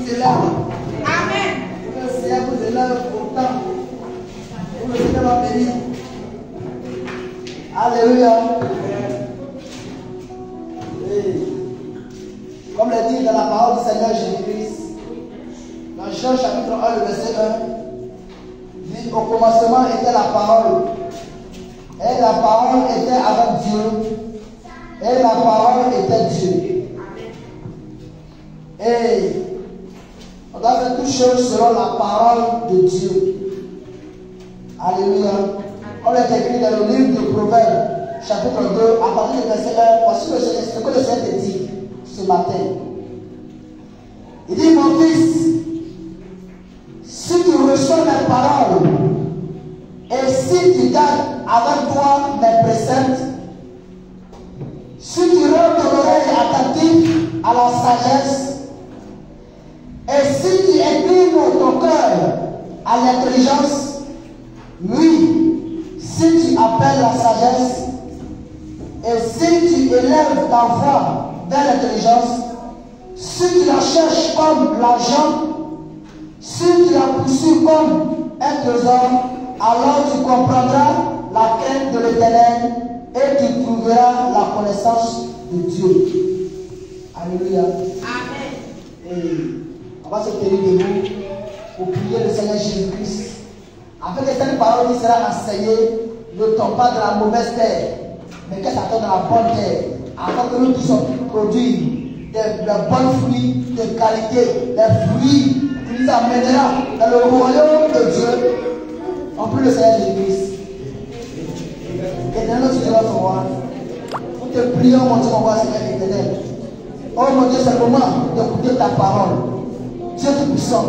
vous élève. Amen. Que le Seigneur vous élève autant. Que le Seigneur va bénir. Alléluia. Comme le dit dans la parole du Seigneur Jésus-Christ, dans Jean chapitre 1, le verset 1, dit au commencement était la parole. Et la parole était avec Dieu. Et la parole était Dieu. Et on doit faire toutes choses selon la parole de Dieu. Alléluia. On est écrit dans le livre de Proverbes, chapitre 2, à partir du verset 1. Voici ce que le Seigneur te dit ce matin. Il dit, mon fils, si tu reçois mes paroles et si tu gardes avec toi mes préceptes, si tu rends ton oreille attentive à la sagesse, et si tu inclines ton cœur à l'intelligence, oui, si tu appelles la sagesse, et si tu élèves ta voix vers l'intelligence, si tu la cherches comme l'argent, si tu la poursuis comme un trésor, alors tu comprendras la crainte de l'Éternel et tu trouveras la connaissance de Dieu. Alléluia. Amen. Et on va se tenir debout pour prier le Seigneur Jésus-Christ. Afin que cette parole qui sera enseignée ne tombe pas dans la mauvaise terre, mais qu'elle s'attende dans la bonne terre. Afin que nous puissions produire des bons fruits de qualité, des fruits qui nous amènera dans le royaume de Dieu. On prie le Seigneur Jésus-Christ. Éternel, tu dois savoir. Nous te prions, mon Dieu, mon roi, Seigneur éternel. Oh mon Dieu, c'est le moment d'écouter ta parole. Dieu tout-puissant.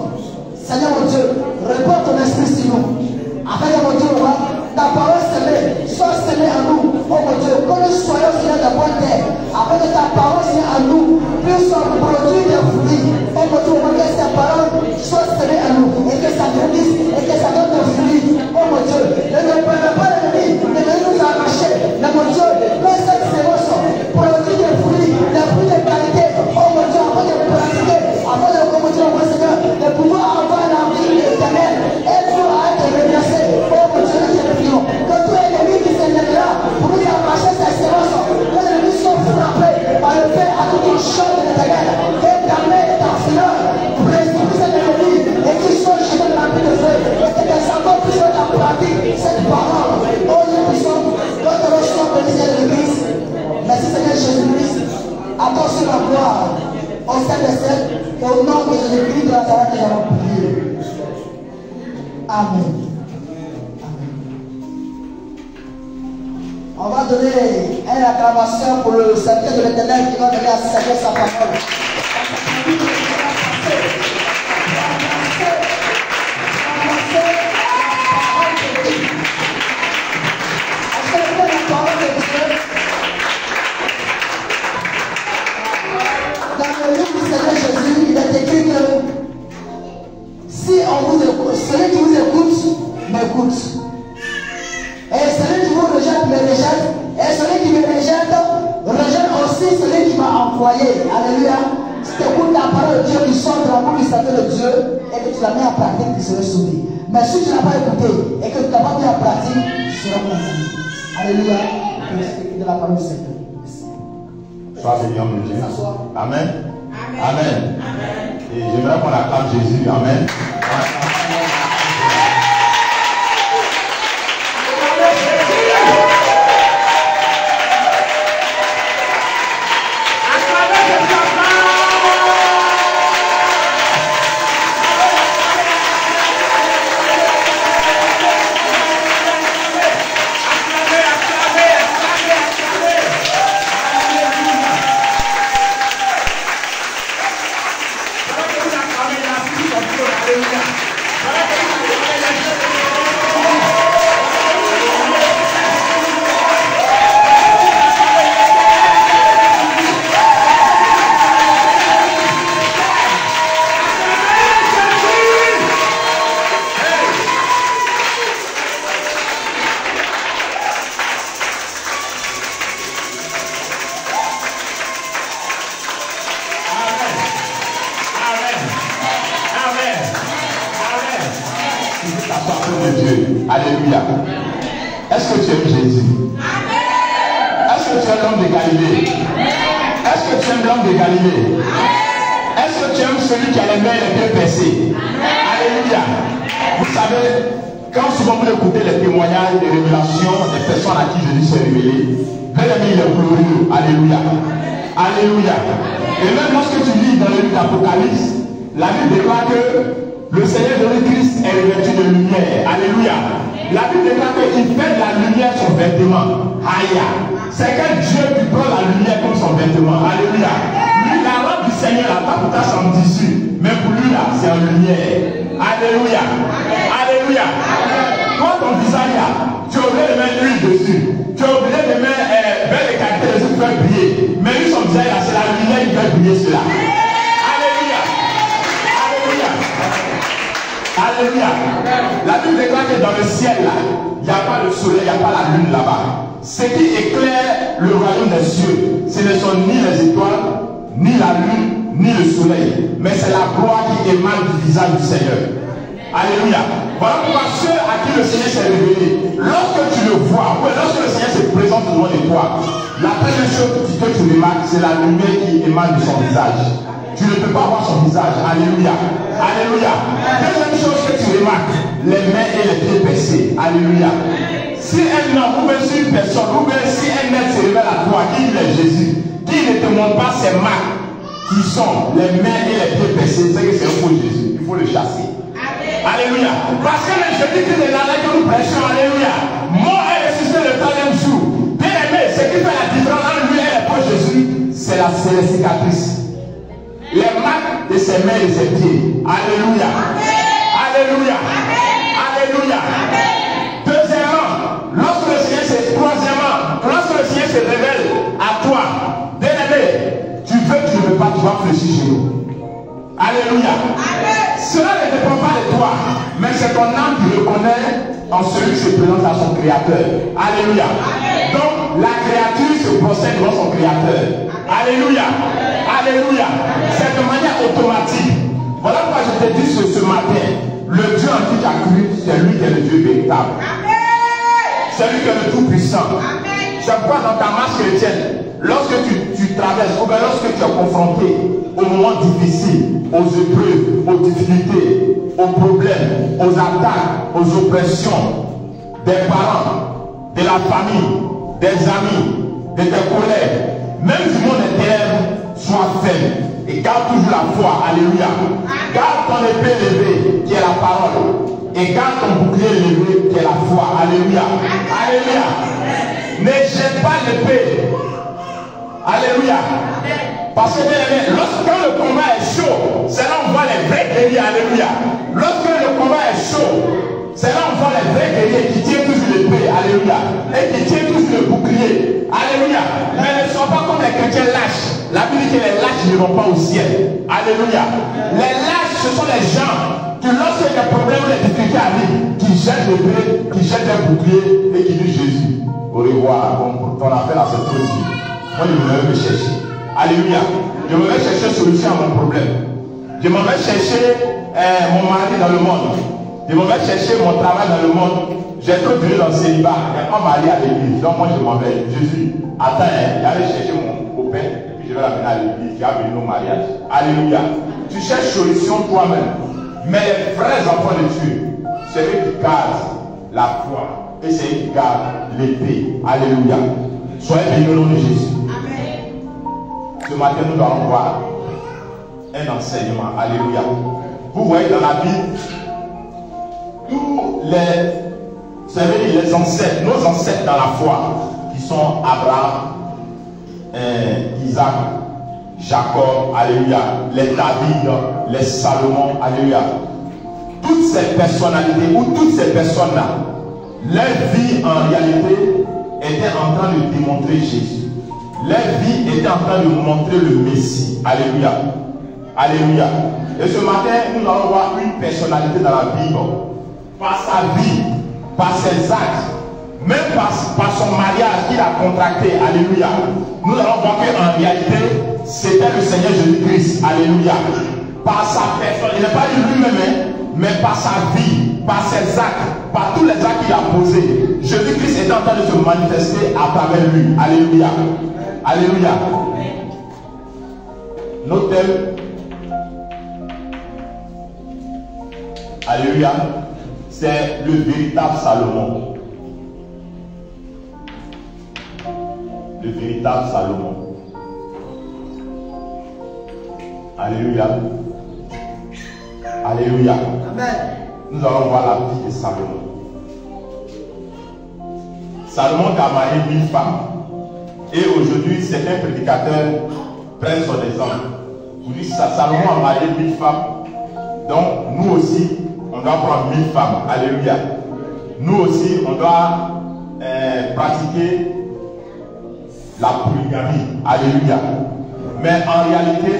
Seigneur, mon Dieu, réponds ton esprit sur nous. Afin que, mon Dieu, mon roi, ta parole s'élève, soit scellée en nous. Oh mon Dieu, que nous soyons Seigneur de bonne terre. Afin que ta parole, Seigneur, en nous, puisse produire des fruits. Oh mon Dieu, que ta parole soit scellée en nous. Et que ça grandisse, et que ça donne des fruits. Oh mon Dieu, ne permets pas l'ennemi de nous arracher. Mais mon Dieu, que cette séance produit des fruits de qualité. Oh mon Dieu, afin de pratiquer, afin de, oh mon Dieu, mon Seigneur, de pouvoir avoir la vie éternelle. Et pour être remercié. Oh mon Dieu, nous te prions. Que tout ennemi qui s'élèvera pour nous arracher cette séance, que l'ennemi soit frappé par le fait à tout une chose de l'éternel. Et permet ta fleur pour résister cet ennemi et qu'il soit jeté dans la vie de feu. Et que les enfants puissent mettre en pratique cette parole. Oh Dieu puissant, notre reçoit de l'église. Merci Seigneur Jésus-Christ. Attention à gloire au sein des siècles et au nom de Jésus-Christ de Nazareth que nous avons prié. Amen. On va donner une acclamation pour le serviteur de l'Éternel qui va donner à servir sa parole. Dans le livre du Seigneur Jésus, il est écrit que si on vous écoute, celui qui vous écoute, m'écoute. Et celui qui vous rejette, me rejette. Et celui qui me rejette aussi celui qui m'a envoyé. Alléluia. Si tu écoutes la parole de Dieu qui sort de la bouche du serviteur de Dieu et que tu la mets en pratique, tu seras sauvé. Mais si tu ne l'as pas écouté et que tu ne l'as pas mis en pratique, tu seras condamné. Alléluia. De la parole du Seigneur. Sois Seigneur mon Dieu. Amen. Amen. Et j'aimerais qu'on acclame Jésus. Amen. Dieu. Alléluia. Est-ce que tu aimes Jésus? Est-ce que tu es l'homme de Galilée? Est-ce que tu aimes l'homme de Galilée? Est-ce que tu aimes celui qui a les mains et les pieds percés? Alléluia. Vous savez, quand souvent vous écoutez les témoignages des révélations des personnes à qui Jésus s'est révélé, bien-aimé, il est glorieux. Alléluia. Alléluia. Et même lorsque tu lis dans le livre d'Apocalypse, la Bible déclare que le Seigneur Jésus-Christ est revêtu de lumière. Alléluia. La Bible déclare qu'il fait de la lumière son vêtement. Aïe. C'est quel Dieu qui prend la lumière comme son vêtement. Alléluia. Lui, la robe du Seigneur, la pas pour ta en tissu, mais pour lui là, c'est en lumière. Alléluia. Alléluia. Quand ton visage là, tu as oublié de mettre l'huile dessus. Tu as oublié de mettre les caractéristiques pour faire briller. Mais lui, son visage là, c'est la lumière qui fait briller cela. Alléluia. Alléluia. Alléluia. La Bible déclare que dans le ciel là, il n'y a pas le soleil, il n'y a pas la lune là-bas. Ce qui éclaire le royaume des cieux, ce ne sont ni les étoiles, ni la lune, ni le soleil, mais c'est la gloire qui émane du visage du Seigneur. Alléluia. Voilà pourquoi ceux à qui le Seigneur s'est révélé, lorsque tu le vois, ou lorsque le Seigneur se présente devant de toi, la première chose que tu remarques, c'est la lumière qui émane de son visage. Tu ne peux pas voir son visage. Alléluia. Alléluia. Deuxième chose que tu remarques, les mains et les pieds percés. Alléluia. Si un homme ou bien si une personne, ou bien si un être se révèle à toi, qui est Jésus, qui ne te montre pas ses marques, qui sont les mains et les pieds percés, c'est que c'est un faux Jésus. Il faut le chasser. Alléluia. Parce que le Jésus-Christ est là que nous prêchons. Alléluia. Mort et ressuscité le troisième jour. Bien aimé, ce qui fait la différence entre lui et le pauvre Jésus, c'est les cicatrices. Les marques de ses mains et de ses pieds. Alléluia. Alléluia. Alléluia. Deuxièmement, lorsque le Seigneur se révèle à toi, bien aimé, tu ne veux pas, tu vas fléchir chez nous. Alléluia. Cela ne dépend pas de toi, mais c'est ton âme qui reconnaît en celui qui se présente à son Créateur. Alléluia. Donc la créature se procède devant son Créateur. Alléluia. Alléluia. C'est de manière automatique. Voilà pourquoi je te dis ce matin, le Dieu en qui tu as cru, c'est lui qui est le Dieu véritable. C'est lui qui est le Tout-Puissant. C'est pourquoi dans ta marche chrétienne, lorsque tu traverses, ou bien lorsque tu es confronté aux moments difficiles, aux épreuves, aux difficultés, aux problèmes, aux attaques, aux oppressions des parents, de la famille, des amis, de tes collègues, même du monde intérieur, sois ferme et garde toujours la foi. Alléluia. Garde ton épée levée qui est la parole et garde ton bouclier levé qui est la foi. Alléluia. Alléluia. Ne jette pas l'épée. Alléluia. Parce que bien aimé, lorsque le combat est chaud, c'est là où on voit les vrais guerriers. Alléluia. Lorsque le combat est chaud, c'est là où on voit les vrais guerriers qui tiennent toujours l'épée. Alléluia. Et qui tiennent toujours le bouclier. Alléluia. Mais ne sois pas comme les chrétiens lâches. La Bible dit que les lâches n'iront pas au ciel. Alléluia. Les lâches, ce sont les gens qui, lorsque des problèmes ou des difficultés arrivent, qui jettent l'épée, qui jettent un bouclier et qui disent Jésus, au revoir, ton appel à cette chose. Moi, je vais me chercher. Alléluia. Je vais chercher solution à mon problème. Je m'en vais chercher mon mari dans le monde. Je m'en vais chercher mon travail dans le monde. J'ai trop duré dans le célibat. Et pas marié à l'église. Donc moi, je m'en vais. Jésus, attends, j'allais chercher mon copain. Et puis je vais l'amener à l'église. Tu as venu au mariage. Alléluia. Tu cherches solution toi-même. Mais les vrais enfants de Dieu, c'est eux qui gardent la foi. Et c'est eux qui gardent l'épée. Alléluia. Soyez bénis au nom de Jésus. Ce matin, nous allons voir un enseignement. Alléluia. Vous voyez dans la Bible, tous les ancêtres, nos ancêtres dans la foi, qui sont Abraham, Isaac, Jacob, alléluia, les David, les Salomon, alléluia. Toutes ces personnalités ou toutes ces personnes-là, leur vie en réalité était en train de démontrer Jésus. Leur vie était en train de montrer le Messie. Alléluia. Alléluia. Et ce matin, nous allons voir une personnalité dans la Bible. Par sa vie, par ses actes, même par son mariage qu'il a contracté. Alléluia. Nous allons voir qu'en réalité, c'était le Seigneur Jésus-Christ. Alléluia. Par sa personne, il n'est pas lui-même, mais par sa vie, par ses actes, par tous les actes qu'il a posés, Jésus-Christ est en train de se manifester à travers lui. Alléluia. Alléluia. Notre thème, alléluia, c'est le véritable Salomon. Le véritable Salomon. Alléluia. Alléluia. Amen. Nous allons voir la vie de Salomon. Salomon a marié 1000 femmes. Et aujourd'hui, certains prédicateurs prennent son exemple. Vous dites ça, Salomon a marié 1000 femmes. Donc, nous aussi, on doit prendre 1000 femmes. Alléluia. Nous aussi, on doit pratiquer la polygamie. Alléluia. Mais en réalité,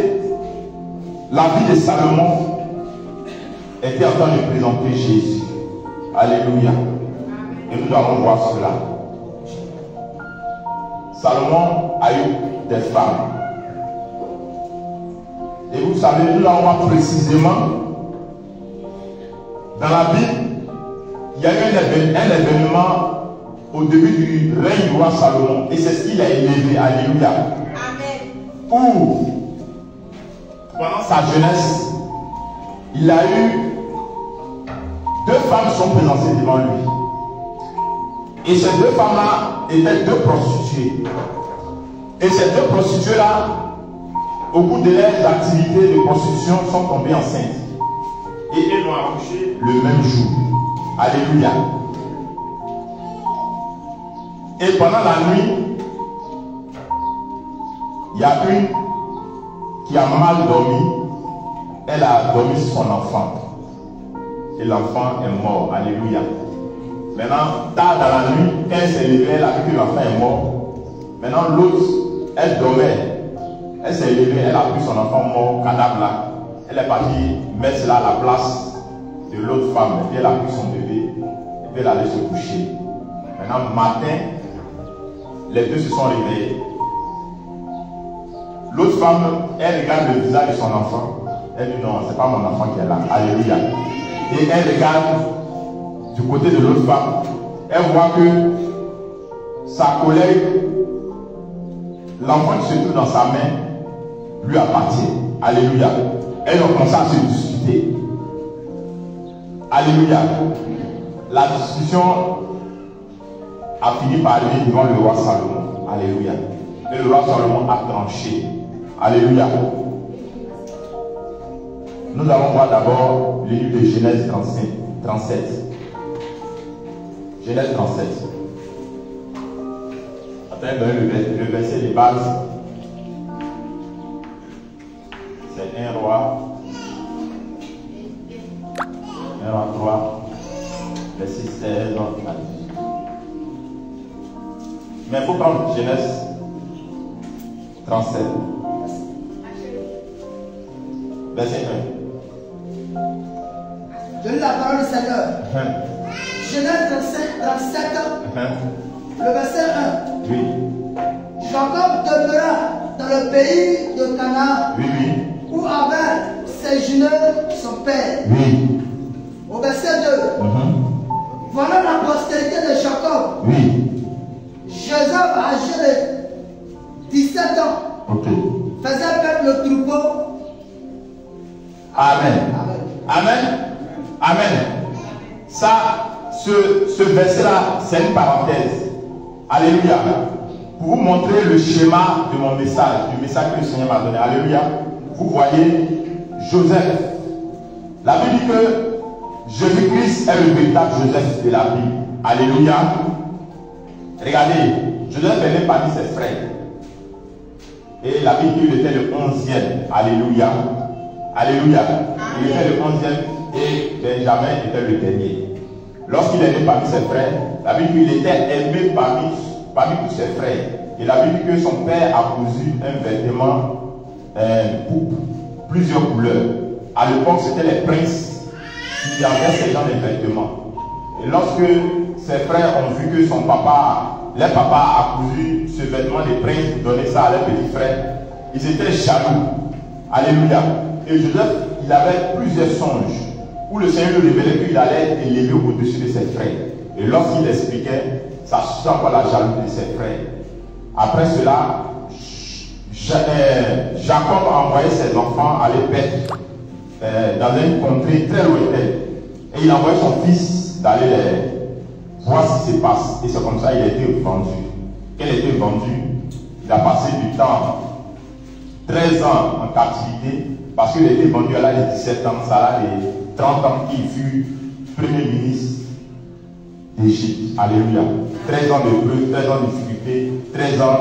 la vie de Salomon était en train de présenter Jésus. Alléluia. Et nous allons voir cela. Salomon a eu des femmes. Et vous savez, nous allons voir précisément dans la Bible, il y a eu un événement au début du règne du roi Salomon. Et c'est ce qu'il a élevé. Alléluia. Amen. Où, pendant sa jeunesse, il a eu 2 femmes qui sont présentées devant lui. Et ces 2 femmes-là étaient 2 prostituées. Et ces 2 prostituées-là, au bout de leurs activités de prostitution, sont tombées enceintes. Et elles ont accouché le même jour. Alléluia. Et pendant la nuit, il y a une qui a mal dormi. Elle a dormi sur son enfant. Et l'enfant est mort. Alléluia. Maintenant, tard dans la nuit, quand elle s'est levée, elle a vu que l'enfant est mort. Maintenant, l'autre, elle dormait. Elle s'est levée, elle a pris son enfant mort, cadavre là. Elle est partie mettre cela à la place de l'autre femme. Et puis elle a pris son bébé. Et puis elle allait se coucher. Maintenant, matin, les 2 se sont réveillés. L'autre femme, elle regarde le visage de son enfant. Elle dit non, c'est pas mon enfant qui est là. Alléluia. Et elle regarde du côté de l'autre femme. Elle voit que sa collègue, l'enfant qui se trouve dans sa main, lui appartient. Alléluia. Elles ont commencé à se discuter. Alléluia. La discussion a fini par aller devant le roi Salomon. Alléluia. Et le roi Salomon a tranché. Alléluia. Nous allons voir d'abord le livre de Genèse 37. Genèse 37. Attendez, le verset de base. C'est 1 roi 3, verset 16. Mais il faut prendre Genèse 37. Verset 1. Je lis la parole du Seigneur. Genèse 37, le verset 1. Oui. Jacob demeura dans le pays de Canaan, Oui, oui. où avait séjourné son père. Oui. Au verset 2. Voilà la postérité de Jacob. Oui. Joseph, âgé de 17 ans, Ok. faisait perdre le troupeau. Amen. Amen. Amen. Amen. Ça, ce verset-là, c'est une parenthèse. Alléluia. Pour vous montrer le schéma de mon message, du message que le Seigneur m'a donné. Alléluia. Vous voyez Joseph. La Bible dit que Jésus-Christ est le véritable Joseph de la Bible. Alléluia. Regardez, Joseph est né parmi ses frères. Et la Bible dit qu'il était le 11e. Alléluia. Alléluia. Il était le 11e et Benjamin était le dernier. Lorsqu'il est né parmi ses frères, la Bible dit qu'il était aimé parmi tous ses frères. Et la Bible dit que son père a cousu un vêtement pour plusieurs couleurs. À l'époque, c'était les princes qui avaient ces gens de vêtements. Et lorsque ses frères ont vu que son papa, leur papa a cousu ce vêtement de prince pour donner ça à leurs petits frères, ils étaient jaloux. Alléluia. Et Joseph, il avait plusieurs songes. où le Seigneur lui révélait qu'il allait être élevé au-dessus de ses frères. Et lorsqu'il expliquait, ça suscitait encore la jalousie de ses frères. Après cela, Jacob a envoyé ses enfants aller paître dans une contrée très lointaine. Et il a envoyé son fils d'aller voir ce qui se passe. Et c'est comme ça qu'il a été vendu. Qu'il a été vendu, il a passé du temps, 13 ans en captivité, parce qu'il a été vendu à l'âge de 17 ans, ça a les 30 ans qu'il fut premier ministre d'Égypte. Alléluia. 13 ans de preuve, 13 ans de difficulté, 13 ans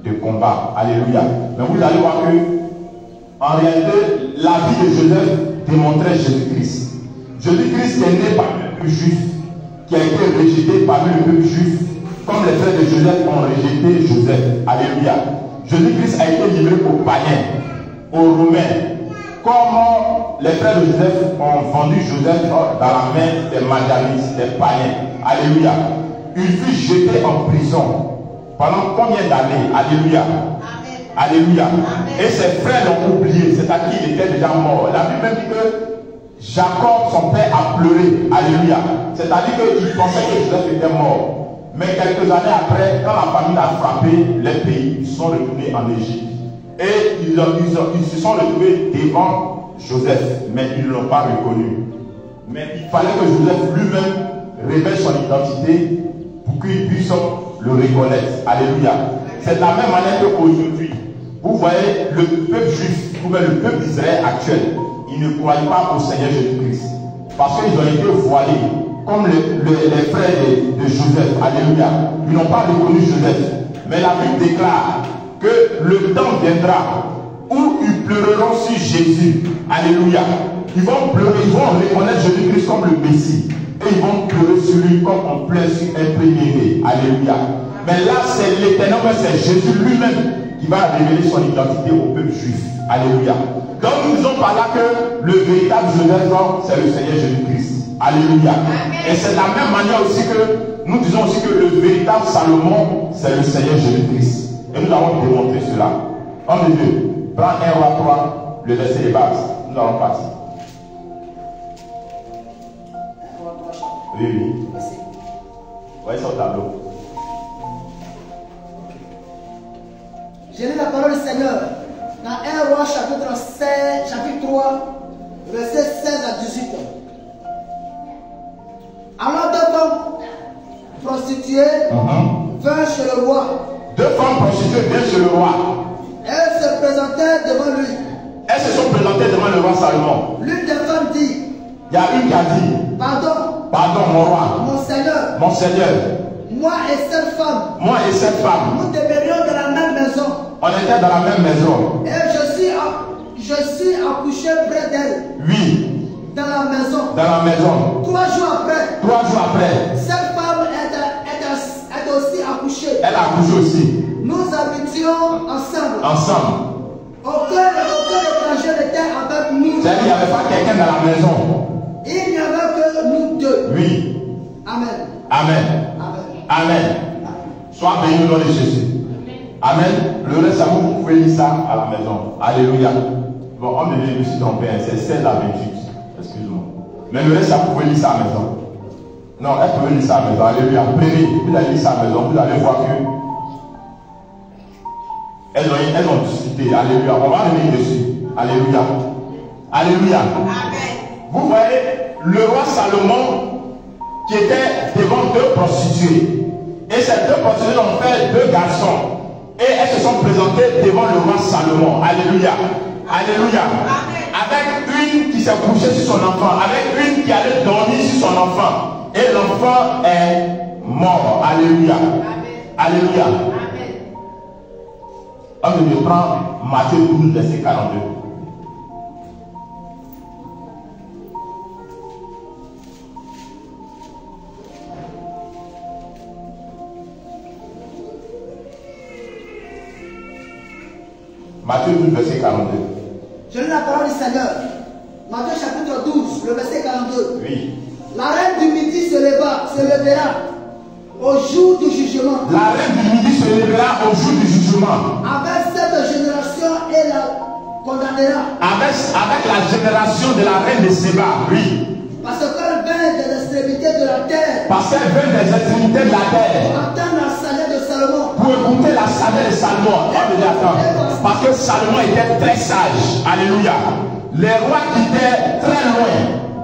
de combat. Alléluia. Mais vous allez voir que, en réalité, la vie de Joseph démontrait Jésus-Christ. Jésus-Christ est né parmi le peuple juif, qui a été rejeté parmi le peuple juif, comme les frères de Joseph ont rejeté Joseph. Alléluia. Jésus-Christ a été livré aux païens, aux Romains, comme les frères de Joseph ont vendu Joseph dans la main des Madianites, des païens. Alléluia. Il fut jeté en prison. Pendant combien d'années? Alléluia. Amen. Alléluia. Amen. Et ses frères l'ont oublié, c'est-à-dire qu'il était déjà mort. La Bible même dit que Jacob, son père, a pleuré. Alléluia. C'est-à-dire qu'il pensait que Joseph était mort. Mais quelques années après, quand la famine a frappé les pays, ils sont retournés en Égypte. Et ils se sont retrouvés devant Joseph, mais ils ne l'ont pas reconnu. Mais il fallait que Joseph lui-même révèle son identité pour qu'ils puissent le reconnaître. Alléluia. C'est de la même manière qu'aujourd'hui, vous voyez le peuple juif, ou bien le peuple d'Israël actuel, ils ne croient pas au Seigneur Jésus-Christ. Parce qu'ils ont été voilés, comme les frères de Joseph. Alléluia. Ils n'ont pas reconnu Joseph. Mais la Bible déclare que le temps viendra où ils pleureront sur Jésus. Alléluia. Ils vont pleurer, ils vont reconnaître Jésus-Christ comme le Messie. Et ils vont pleurer sur lui comme on pleure sur un premier-né. Alléluia. Mais là, c'est l'Éternel, c'est Jésus lui-même qui va révéler son identité au peuple juif. Alléluia. Donc nous disons par là que le véritable Joseph, c'est le Seigneur Jésus-Christ. Alléluia. Et c'est de la même manière aussi que nous disons aussi que le véritable Salomon, c'est le Seigneur Jésus-Christ. Et nous avons démontré cela. Homme de Dieu, prends 1 Roi 3, le verset de base. Nous allons partir. Oui, oui. Voyez son tableau. J'ai lu la parole du Seigneur dans 1 Roi chapitre 3, verset 16 à 18. Alors deux femmes prostituées vinrent chez le roi. Deux femmes prostituées viennent chez le roi. Elles se présentaient devant lui. Elles se sont présentées devant le roi Salomon. L'une des femmes dit, il y a une qui a dit, pardon mon roi, mon Seigneur, moi et cette femme, nous demeurions dans la même maison. On était dans la même maison. Et je suis accouché près d'elle. Oui. Dans la maison. 3 jours après. Cette femme est aussi accouchée. Elle a accouché aussi. Nous habitions ensemble. Aucun étranger n'était avec nous. C'est-à-dire qu'il n'y avait pas quelqu'un dans la maison. Il n'y avait que nous deux. Oui. Amen. Sois béni au nom de Jésus. Amen. Le reste, vous pouvez lire ça à la maison. Alléluia. Bon, on me dit, je me suis trompé. C'est 16 à 28. Excuse-moi. Mais le reste, vous pouvez lire ça à la maison. Non, elle peut lire ça à la maison. Alléluia. Prenez, vous allez lire ça à la maison. Vous allez voir que elles ont discuté. Alléluia. On va revenir dessus. Alléluia. Alléluia. Amen. Vous voyez, le roi Salomon qui était devant 2 prostituées. Et ces 2 prostituées ont fait 2 garçons. Et elles se sont présentées devant le roi Salomon. Alléluia. Alléluia. Avec une qui s'est couchée sur son enfant. Avec une qui allait dormir sur son enfant. Et l'enfant est mort. Alléluia. Alléluia. On me prend Matthieu 12, verset 42. Matthieu 12, verset 42. Je lis la parole du Seigneur. Matthieu chapitre 12, le verset 42. Oui. La reine du midi se levera au jour du jugement. La reine du midi se lèvera au jour du jugement. Avec cette génération condamnera. Avec la génération de la reine de Séba, oui. Parce qu'elle vient des extrémités de la terre. Parce qu'elle vient des extrémités de la terre. Pour entendre la sagesse de Salomon. Pour écouter la sagesse de Salomon. Parce que Salomon était très sage. Alléluia. Les rois quittaient très loin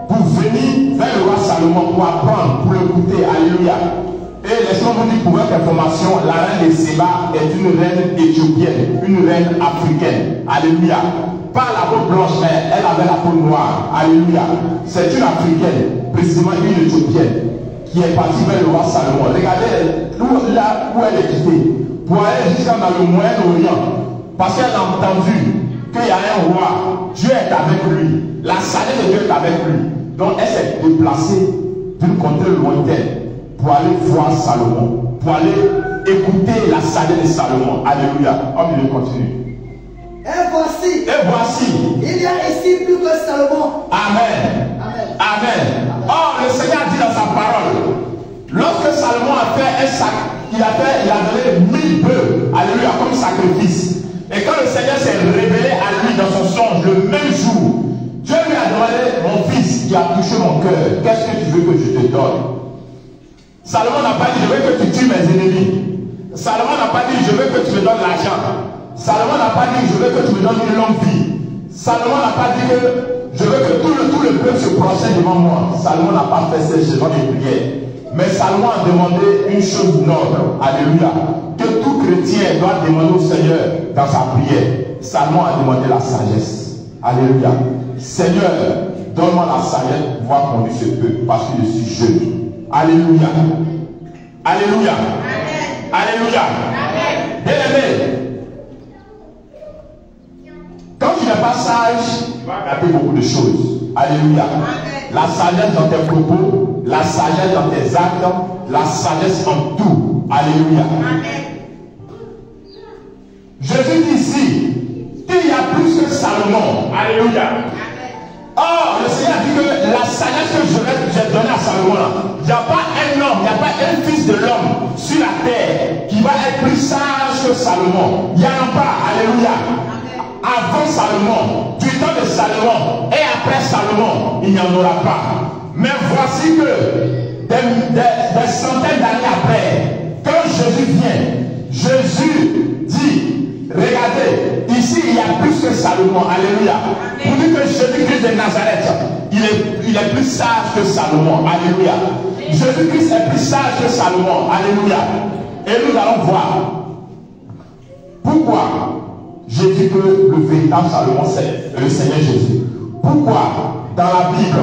pour venir vers le roi Salomon pour apprendre, pour l'écouter. Alléluia. Et laissons vous dire pour votre information, la reine de Séba est une reine éthiopienne, une reine africaine. Alléluia. Pas la peau blanche, mais elle avait la peau noire. Alléluia. C'est une africaine, précisément une éthiopienne, qui est partie vers le roi Salomon. Regardez là où elle est quittée, pour aller jusqu'à dans le Moyen-Orient. Parce qu'elle a entendu qu'il y a un roi, Dieu est avec lui. La sagesse de Dieu est avec lui. Donc elle s'est déplacée d'une contrée lointaine pour aller voir Salomon, pour aller écouter la sagesse de Salomon. Alléluia. On va continuer. Et voici, il y a ici plus que Salomon. Amen. Amen. Amen. Or, le Seigneur dit dans sa parole, lorsque Salomon a fait un sac, il a donné 1000 bœufs, alléluia, comme sacrifice. Et quand le Seigneur s'est révélé à lui dans son songe le même jour, Dieu lui a demandé, mon fils qui a touché mon cœur, qu'est-ce que tu veux que je te donne? Salomon n'a pas dit, je veux que tu tues mes ennemis. Salomon n'a pas dit, je veux que tu me donnes l'argent. Salomon n'a pas dit, je veux que tu me donnes une longue vie. Salomon n'a pas dit que je veux que tout le peuple se procède devant moi. Salomon n'a pas fait ce genre de prière. Mais Salomon a demandé une chose noble. Alléluia. Que tout chrétien doit demander au Seigneur dans sa prière. Salomon a demandé la sagesse. Alléluia. Seigneur, donne-moi la sagesse pour pouvoir conduire ce peuple parce que je suis jeune. Alléluia. Alléluia. Amen. Alléluia. Bien-aimé, quand tu n'es pas sage, tu vas rater beaucoup de choses. Alléluia. Amen. La sagesse dans tes propos, la sagesse dans tes actes, la sagesse en tout. Alléluia. Amen. Jésus dit ici qu'il y a plus que Salomon. Alléluia. Or, le Seigneur dit que la sagesse que j'ai donnée à Salomon, il n'y a pas un homme, il n'y a pas un fils de l'homme sur la terre qui va être plus sage que Salomon. Il n'y en a pas. Alléluia. Avant Salomon, du temps de Salomon et après Salomon, il n'y en aura pas. Mais voici que des centaines d'années après, quand Jésus vient, Jésus dit, regardez, ici il y a plus que Salomon. Alléluia. Pour dire que Jésus-Christ de Nazareth, il est plus sage que Salomon. Alléluia. Jésus-Christ est plus sage que Salomon. Alléluia. Et nous allons voir pourquoi j'ai dit que le véritable Salomon, c'est le Seigneur Jésus. Pourquoi dans la Bible,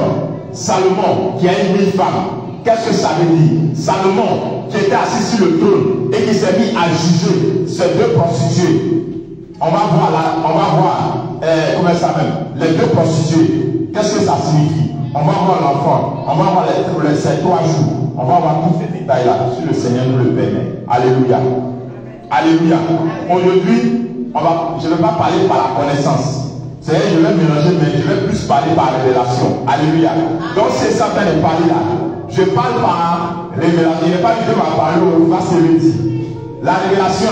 Salomon qui a eu 1000 femmes, qu'est-ce que ça veut dire? Salomon qui était assis sur le trône et qui s'est mis à juger ces deux prostituées. On va voir là, comment ça s'appelle? Les deux prostituées. Qu'est-ce que ça signifie? On va voir l'enfant, on va voir ces 3 jours. On va voir tous ces détails-là, si le Seigneur nous le permet. Alléluia. Alléluia. Aujourd'hui, je ne vais pas parler par la connaissance. C'est-à-dire, je vais mélanger, mais je vais plus parler par révélation. Alléluia. Donc, c'est ça que je parle là. Je parle par révélation. Il n'est pas du tout à parler au va se le dire. La révélation,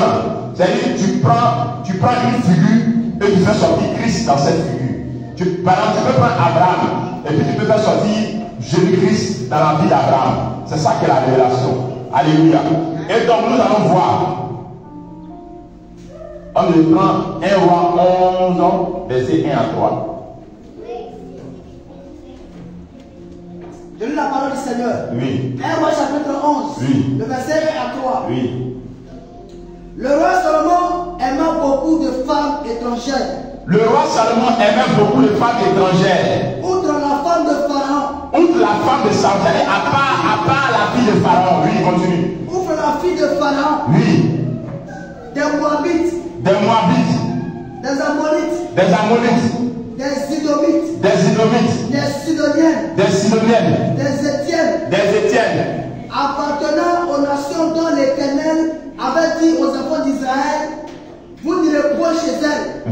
c'est-à-dire, tu prends une figure et tu fais sortir Christ dans cette figure. Par exemple, tu peux prendre Abraham et puis tu peux faire sortir Jésus-Christ dans la vie d'Abraham. C'est ça qui est la révélation. Alléluia. Et donc, nous allons voir. On le prend 1 Roi 11, verset 1 à 3. Je lis la parole du Seigneur. Oui. 1 Roi chapitre 11. Oui. Le verset 1 à 3. Oui. Le roi Salomon aimait beaucoup de femmes étrangères. Le roi Salomon aimait beaucoup de femmes étrangères. Outre la femme de Pharaon. Outre la femme de Salomon, à part la fille de Pharaon. Oui, continue. Outre la fille de Pharaon. Oui. Des Moabites. Des Moabites, des Ammonites, des Ammonites, des Idomites, des Idomites, des Sidoniennes, des Sidoniennes, des Étiennes, des Étiennes, appartenant aux nations dont l'Éternel avait dit aux enfants d'Israël, vous n'irez point chez elles,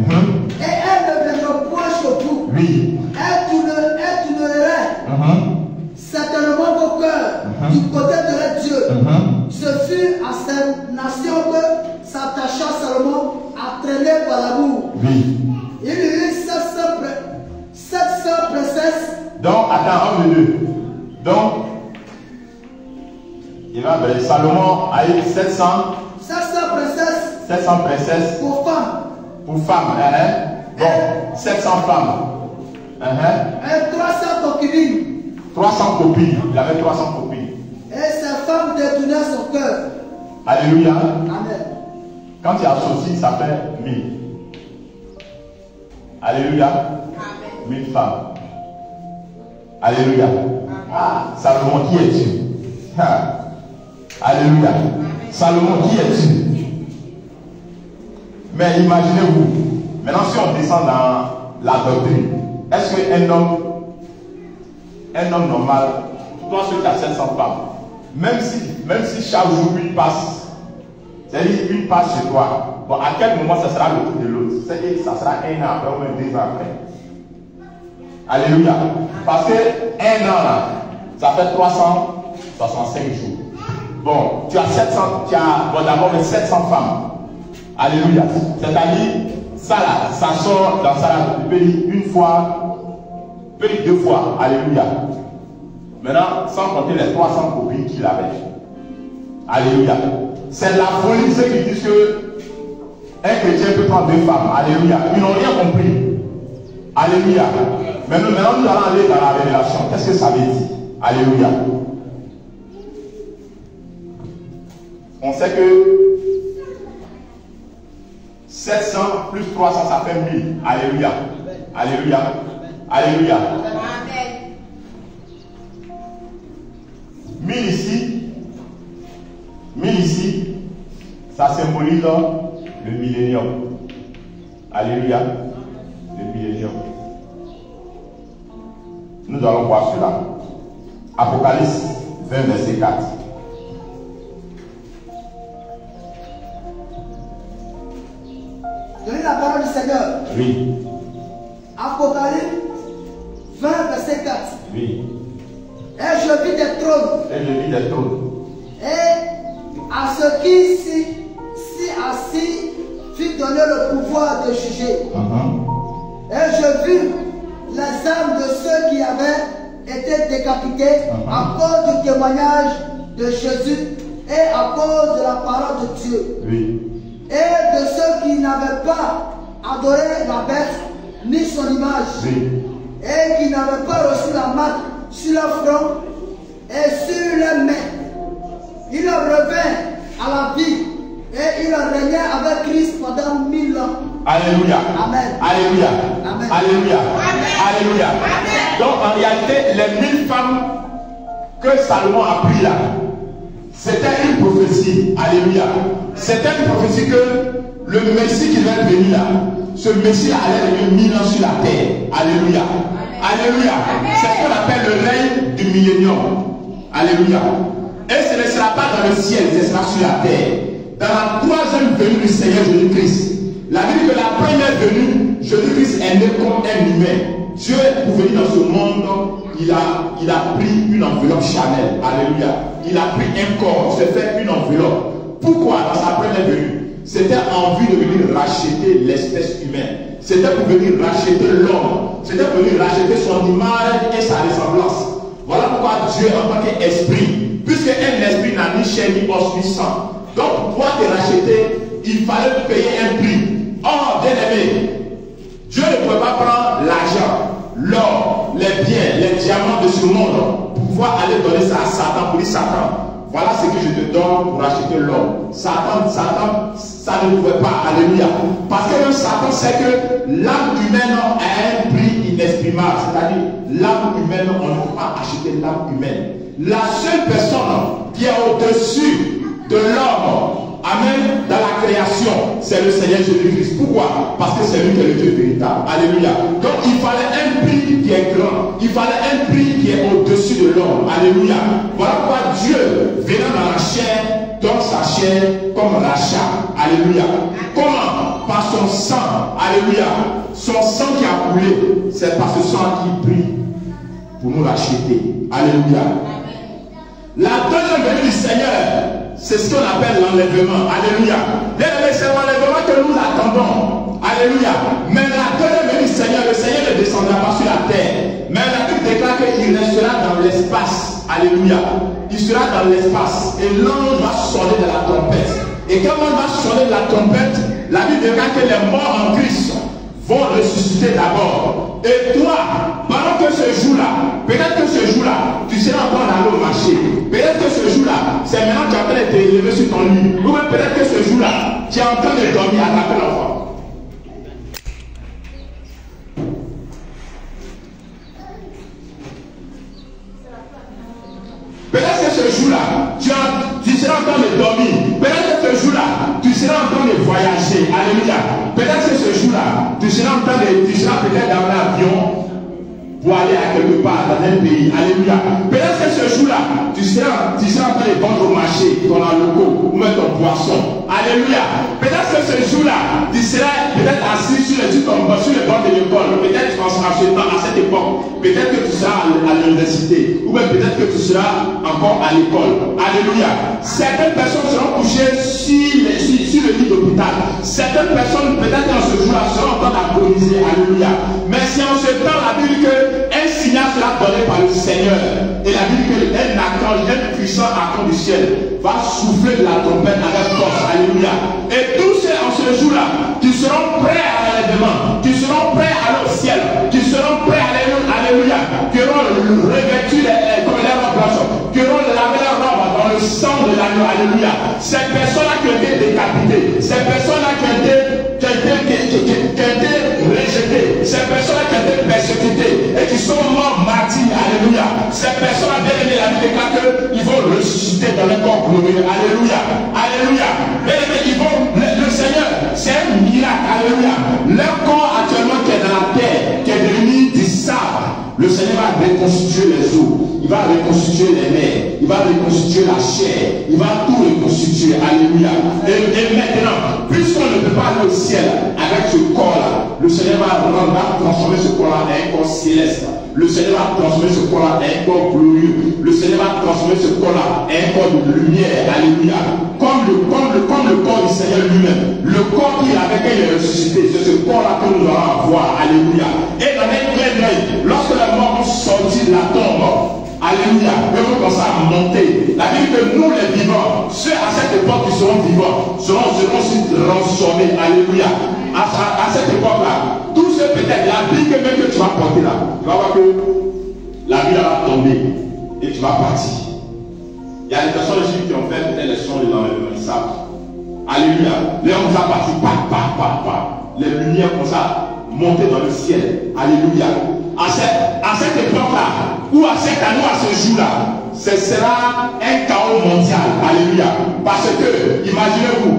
et elles ne viendront point chez vous. Oui. Elles tourneraient certainement vos cœurs du côté de leur Dieu. Ce fut à cette nation que s'attacha Salomon à traîner par l'amour. Oui. Il lui Donc, attends, 1 de 2. Donc, il va appeler Salomon a eu 700 princesses. 700 princesses. Pour femmes. Pour femmes, Bon, 700 femmes. Et 300 concubines. 300 copines. Il avait 300 copines. Et ces femmes détournaient son cœur. Alléluia. Amen. Quand tu associes, ça fait 1000. Alléluia. Amen. 1000 femmes. Alléluia. Ah, Salomon, qui es-tu? Alléluia. Amen. Salomon, qui es-tu? Mais imaginez-vous, maintenant si on descend dans la doctrine, est-ce qu'un homme normal, toi celui qui a 700 femmes, même si chaque jour une passe, c'est-à-dire une passe chez toi, bon, à quel moment ça sera le tour de l'autre? C'est-à-dire que ça sera 1 an après ou même 2 ans après. Alléluia. Parce que 1 an là, ça fait 365 jours. Bon, tu as 700, bon d'abord 700 femmes. Alléluia. C'est-à-dire, ça là, ça sort dans ça là, tu peux dire une fois, tu peux dire 2 fois. Alléluia. Maintenant, sans compter les 300 copines qu'il avait. Alléluia. C'est la folie ceux qui disent que un chrétien peut prendre 2 femmes. Alléluia. Ils n'ont rien compris. Alléluia. Maintenant, nous allons aller dans la révélation. Qu'est-ce que ça veut dire? Alléluia. On sait que 700 plus 300, ça fait 1000. Alléluia. Alléluia. Alléluia. 1000 ici. 1000 ici. Ça symbolise le millénium. Alléluia. Le millénium. Nous allons voir cela. Apocalypse 20, verset 4. Donnez la parole du Seigneur. Oui. Apocalypse 20, verset 4. Oui. Et je vis des trônes. Et je vis des trônes. Et à ceux qui s'y assis fut donné le pouvoir de juger. Et je vis les âmes de ceux qui avaient été décapités à cause du témoignage de Jésus et à cause de la parole de Dieu. Oui. Et de ceux qui n'avaient pas adoré la bête ni son image. Oui. Et qui n'avaient pas reçu la marque sur leur front et sur leurs mains. Il revint à la vie et il régnait avec Christ pendant 1000 ans. Alléluia. Amen. Alléluia. Amen. Alléluia. Amen. Alléluia. Amen. Donc en réalité, les 1000 femmes que Salomon a pris là, c'était une prophétie. Alléluia. C'était une prophétie que le Messie qui va venir là, ce Messie allait venir 1000 ans sur la terre. Alléluia. Alléluia. C'est ce qu'on appelle le règne du millénium. Alléluia. Et ce ne sera pas dans le ciel, ce sera sur la terre. Dans la 3e venue du Seigneur Jésus-Christ, la Bible dit que la première venue, Jésus-Christ est né comme un humain. Dieu, pour venir dans ce monde, il a pris une enveloppe Chanel. Alléluia. Il a pris un corps, il s'est fait une enveloppe. Pourquoi dans sa première venue? C'était en vue de venir racheter l'espèce humaine. C'était pour venir racheter l'homme. C'était pour venir racheter son image et sa ressemblance. Voilà pourquoi Dieu, en tant qu'esprit, puisque un esprit n'a ni chair, ni os, ni sang, donc pour pouvoir te racheter, il fallait payer un prix. Or, bien aimé, Dieu ne pouvait pas prendre l'argent, l'or, les biens, les diamants de ce monde pour pouvoir aller donner ça à Satan, pour dire Satan, voilà ce que je te donne pour acheter l'or. Satan, ça ne pouvait pas. Alléluia. Parce que même Satan sait que l'âme humaine a un prix inexprimable. C'est-à-dire, l'âme humaine, on ne peut pas acheter l'âme humaine. La seule personne qui est au-dessus de l'homme, amen, dans la création, c'est le Seigneur Jésus-Christ. Pourquoi? Parce que c'est lui qui est le Dieu véritable. Alléluia. Donc il fallait un prix qui est grand. Il fallait un prix qui est au-dessus de l'homme. Alléluia. Voilà pourquoi Dieu, venant dans la chair, donne sa chair comme rachat. Alléluia. Comment? Par son sang. Alléluia. Son sang qui a coulé, c'est par ce sang qui prie pour nous racheter. Alléluia. La deuxième venue du Seigneur, c'est ce qu'on appelle l'enlèvement. Alléluia. C'est l'enlèvement que nous attendons. Alléluia. Mais la deuxième venue du Seigneur, le Seigneur ne descendra pas sur la terre. Mais la Bible déclare Alléluia. Il sera dans l'espace et l'ange va sonner de la trompette. Et quand on va sonner de la trompette, la Bible dira que les morts en Christ vont ressusciter d'abord. Et toi, pendant que ce jour-là, peut-être que ce jour-là, tu seras encore dans le marché. Peut-être que ce jour-là, c'est maintenant que tu es en train de te lever sur ton lit. Ou même peut-être que ce jour-là, tu es en train de dormir à taper l'enfant. Peut-être que ce jour-là, tu seras en train de dormir. Peut-être que ce jour-là, tu seras en train de voyager. Alléluia. Peut-être que ce jour-là, tu seras peut-être dans l'avion pour aller à quelque part dans un pays. Alléluia. Peut-être que ce jour-là, tu seras en train de vendre au marché ton locaux ou même ton poisson. Alléluia. Peut-être que ce jour-là, tu seras peut-être assis sur le banc de l'école. Peut-être à cette époque, peut-être que tu seras à l'université ou même peut-être que tu seras encore à l'école. Alléluia. Certaines personnes seront couchées sur le lit d'hôpital. Certaines personnes, peut-être dans ce jour-là, seront en train d'agoniser. Alléluia. Mais si en ce temps, la Bible dit qu'un signal sera donné par le Seigneur. Et la Bible dit qu'un archange, un puissant archange du ciel, va souffler de la trompette avec force. Alléluia. Et tous ceux en ce jour-là, qui seront prêts à l'enlèvement, qui seront prêts à aller au ciel, qui seront prêts à aller, alléluia, qui auront revêtu comme les robes blanches, qui auront lavé leur robe dans le sang de l'agneau. Alléluia. Ces personnes-là qui ont été décapitées, ces personnes-là qui ont été rejetées, ces personnes-là qui ont été persécutées et qui sont morts martyrs. Alléluia. Ces personnes-là, bien aimées, la Bible déclare qu'ils vont ressusciter dans le corps glorieux. Alléluia. Alléluia. Bien aimés, ils vont, le Seigneur, c'est un miracle. Alléluia. Leur corps actuellement qui est dans la terre, qui est devenu du sable, le Seigneur va reconstituer les os, il va reconstituer les nerfs, il va reconstituer la chair, il va tout reconstituer. Alléluia. Et maintenant, puisqu'on ne peut pas aller au ciel avec ce corps-là, le Seigneur va transformer ce corps-là en un corps céleste. Le Seigneur va transformer ce corps-là en un corps glorieux. Le Seigneur va transformer ce corps-là en un corps de lumière. Alléluia. Comme le corps du Seigneur lui-même. Le corps qu'il avait quand il est ressuscité, c'est ce corps-là que nous allons avoir. Alléluia. Et dans un clin d'œil, lorsque les morts vont sortir de la tombe, alléluia, ils vont commencer à monter. La Bible dit que nous les vivants, ceux à cette époque qui seront vivants, seront aussi transformés. Alléluia. À cette époque-là, tous ceux peut-être, la Bible même que tu vas porter là, tu vas voir que la vie va tomber et tu vas partir. Il y a des personnes ici qui ont fait peut-être les sons de l'enlèvement, ils savent. Alléluia. Les hommes sont partis, les lumières comme ça, monter dans le ciel. Alléluia. À cette époque-là, ou à cette année, à ce jour-là, ce sera un chaos mondial. Alléluia. Parce que, imaginez-vous,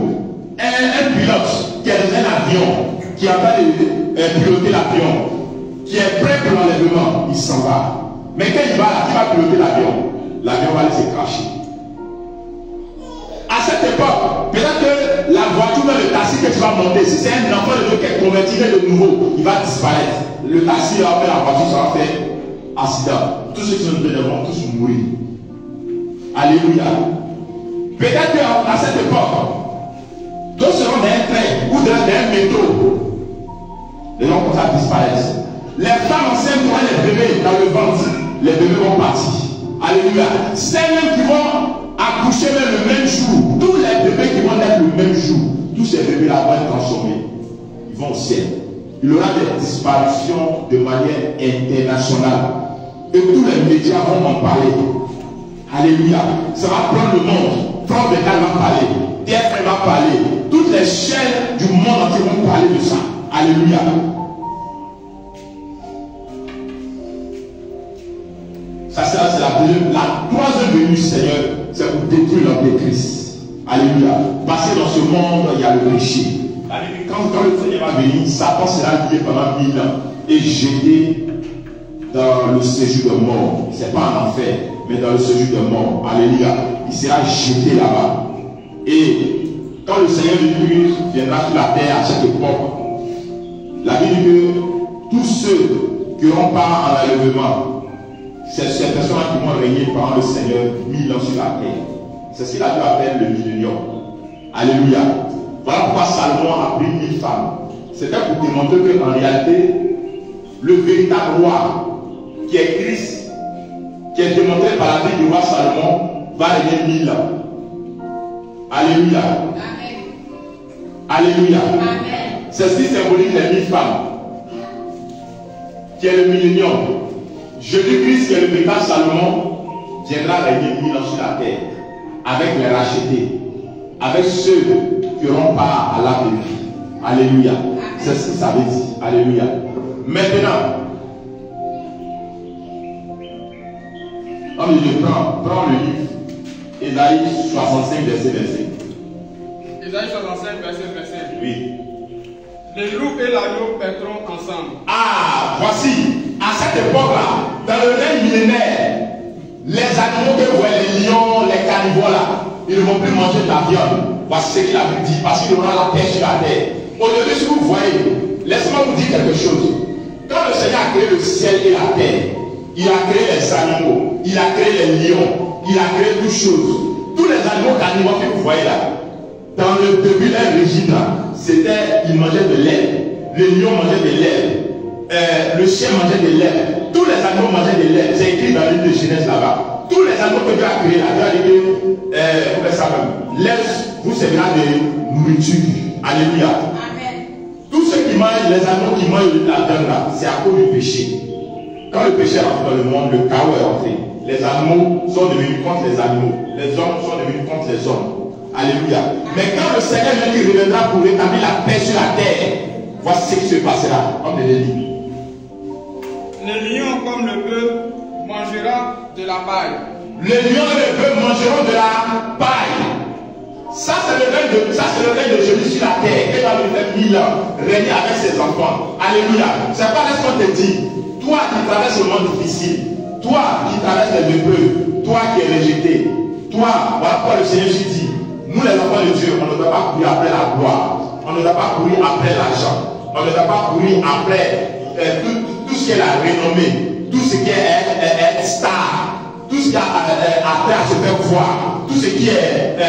un pilote qui est dans un avion, qui a pas de piloter l'avion, qui est prêt pour l'enlèvement, il s'en va. Mais quand il va piloter l'avion, l'avion va laisser cracher. À cette époque, peut-être que la voiture dans le taxi que tu vas monter, si c'est un enfant de Dieu qui est converti de nouveau, il va disparaître. Le taxi va faire la voiture, ça va faire accident. Tous ceux qui sont dedans vont tous mourir. Alléluia. Peut-être qu'à cette époque, d'autres seront dans un train ou dans un métro. Les gens vont à disparaître. Les femmes enceintes vont les bébés dans le ventre. Les bébés vont partir. Alléluia. Celles qui vont accoucher même le même jour, tous les bébés qui vont naître le même jour, tous ces bébés-là vont être transformés. Ils vont au ciel. Il y aura des disparitions de manière internationale. Et tous les médias vont en parler. Alléluia. Ça va prendre le monde. France 24 va parler. TF1 va parler. Toutes les chaînes du monde entier vont parler de ça. Alléluia. Ça sera la troisième venue du Seigneur, c'est pour détruire l'antéchrist. Alléluia. Parce que dans ce monde, il y a le péché. Quand le Seigneur va venir, Satan sera lié pendant 1000 ans et jeté dans le séjour de mort. Ce n'est pas en enfer, mais dans le séjour de mort. Alléluia. Il sera jeté là-bas. Et quand le Seigneur viendra sur la terre à chaque époque, la Bible dit que tous ceux qui auront part en l'enlèvement, c'est ces personnes qui vont régner par le Seigneur 1000 ans sur la terre. C'est ce qu'il a appelle le millénium. Alléluia. Voilà pourquoi Salomon a pris 1000 femmes. C'était pour démontrer qu'en réalité, le véritable roi, qui est Christ, qui qui est démontrée par la vie du roi Salomon, va régner 1000 ans. Alléluia. Amen. Alléluia. Amen. C'est ce qui symbolise les 1000 femmes, qui est le millénium. Jésus-Christ, qui est le véritable Salomon, viendra régner 1000 ans sur la terre, avec les rachetés, avec ceux qui auront part à l'arbre de vie. Alléluia. C'est ce que ça veut dire. Alléluia. Maintenant, je prends le livre Ésaïe 65, verset. Ésaïe 65, verset. Oui. Les loups et l'agneau paîtront ensemble. Ah, voici, à cette époque-là, dans le règne millénaire, les animaux que vous voyez, les lions, les carnivores là, ils ne vont plus manger de la viande. Voici ce qu'il a dit, parce qu'il aura la paix sur la terre. Aujourd'hui, si vous voyez, laissez-moi vous dire quelque chose. Quand le Seigneur a créé le ciel et la terre, il a créé les animaux, il a créé les lions, il a créé toutes choses. Tous les animaux carnivores que vous voyez là, dans le début de leur régime, c'était, ils mangeaient de lait. Le lion mangeait de lait. Le chien mangeait de lait. Tous les animaux mangeaient de lait. C'est écrit dans le livre de Genèse là-bas. Tous les animaux que Dieu a créés là, Dieu a dit que lait vous servira de nourriture. Alléluia. Amen. Tous ceux qui mangent, les animaux qui mangent la viande là, c'est à cause du péché. Quand le péché est rentré dans le monde, le chaos est rentré. Les animaux sont devenus contre les animaux. Les hommes sont devenus contre les hommes. Alléluia. Mais quand le Seigneur lui reviendra pour rétablir la paix sur la terre, voici ce qui se passera. On me le dit. Le lion, comme le bœuf, mangera de la paille. Le lion et le bœuf mangeront de la paille. Ça, c'est le règne de Jésus sur la terre. Il va lui faire 1000 ans, régner avec ses enfants. Alléluia. C'est pas ce qu'on te dit. Toi qui traverses le monde difficile, toi qui traverses les épreuves, toi qui es rejeté, toi, voilà pourquoi le Seigneur dit, nous les enfants de Dieu, on ne doit pas courir après la gloire, on ne doit pas courir après l'argent, on ne doit pas courir après tout ce qui est la renommée, tout ce qui est star, tout ce qui a après à se faire voir, tout ce qui est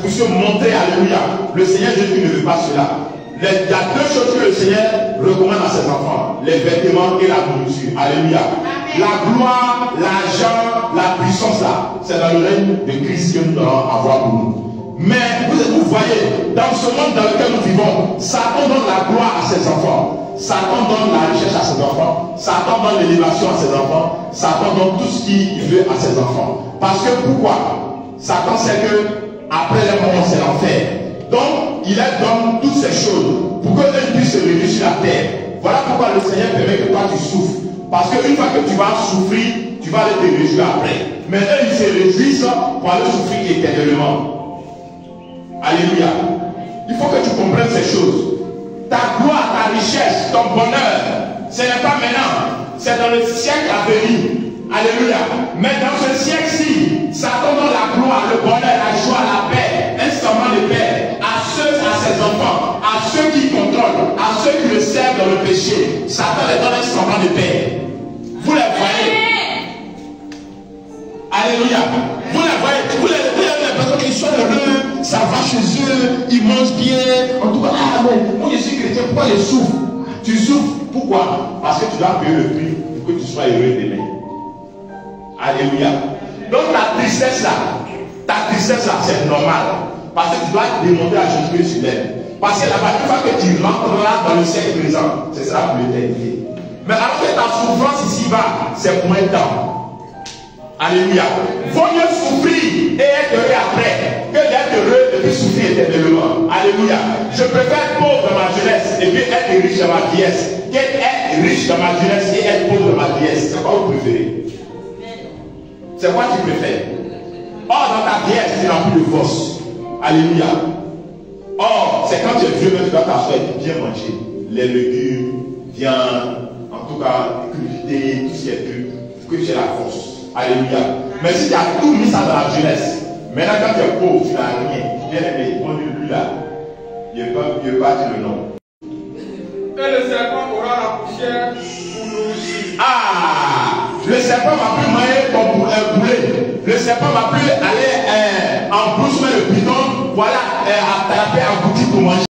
pour se montrer, alléluia. Le Seigneur Jésus ne veut pas cela. Il y a deux choses que le Seigneur recommande à ses enfants, les vêtements et la nourriture. Alléluia. Amen. La gloire, l'argent, la puissance là, c'est dans le règne de Christ que nous devons avoir pour nous. Mais vous voyez, dans ce monde dans lequel nous vivons, Satan donne la gloire à ses enfants. Satan donne la richesse à ses enfants. Satan donne l'élévation à ses enfants. Satan donne tout ce qu'il veut à ses enfants. Parce que pourquoi? Satan sait que après les moments, c'est l'enfer. Donc, il leur donne toutes ces choses pour qu'eux puissent se réunir sur la terre. Voilà pourquoi le Seigneur permet que toi tu souffres. Parce qu'une fois que tu vas souffrir, tu vas aller te réjouir après. Mais eux, ils se réjouissent pour aller souffrir éternellement. Alléluia. Il faut que tu comprennes ces choses. Ta gloire, ta richesse, ton bonheur, ce n'est pas maintenant. C'est dans le siècle à venir. Alléluia. Mais dans ce siècle-ci, Satan donne la gloire, le bonheur, la joie, la paix, un semblant de paix à ses enfants, à ceux qui contrôlent, à ceux qui le servent dans le péché. Satan les donne un semblant de paix. Vous les voyez. Alléluia. Vous les voyez. Vous avez l'impression qu'ils sont heureux, ça va chez eux, ils mangent bien. En tout cas, ah mais moi je suis chrétien, pourquoi je souffre? Tu souffres, pourquoi? Parce que tu dois payer le prix pour que tu sois heureux demain. Alléluia. Donc ta tristesse là, c'est normal. Parce que tu dois démontrer à Jésus-Christ sur l'aide. Parce que là-bas, une fois que tu rentreras dans le siècle présent, ce sera pour l'éternité. Mais alors que ta souffrance ici-bas, c'est pour un temps. Alléluia. Vaut mieux souffrir et être heureux après que d'être heureux et puis souffrir éternellement. Alléluia. Je préfère être pauvre dans ma jeunesse et puis être riche dans ma vieillesse qu'être riche dans ma jeunesse et être pauvre dans ma vieillesse. C'est quoi vous préférez? C'est quoi tu préfères? Or, dans ta vieillesse, tu n'as plus de force. Alléluia. Or, c'est quand tu es vieux que tu dois t'asseoir et bien manger. Les légumes, viande, en tout cas, crudité, tout ce qui est cru, pour que tu aies la force. Alléluia. Mais si tu as tout mis ça dans la jeunesse, maintenant quand tu es pauvre, tu n'as rien. Bien aimé, on dit lui là. Il ne peut pas dire le nom. Et le serpent aura la poussière pour nourrir. Ah! Le serpent va plus manger ton poulet. Le serpent va plus aller en brousse, mais le bidon, voilà, attraper un boutique pour manger.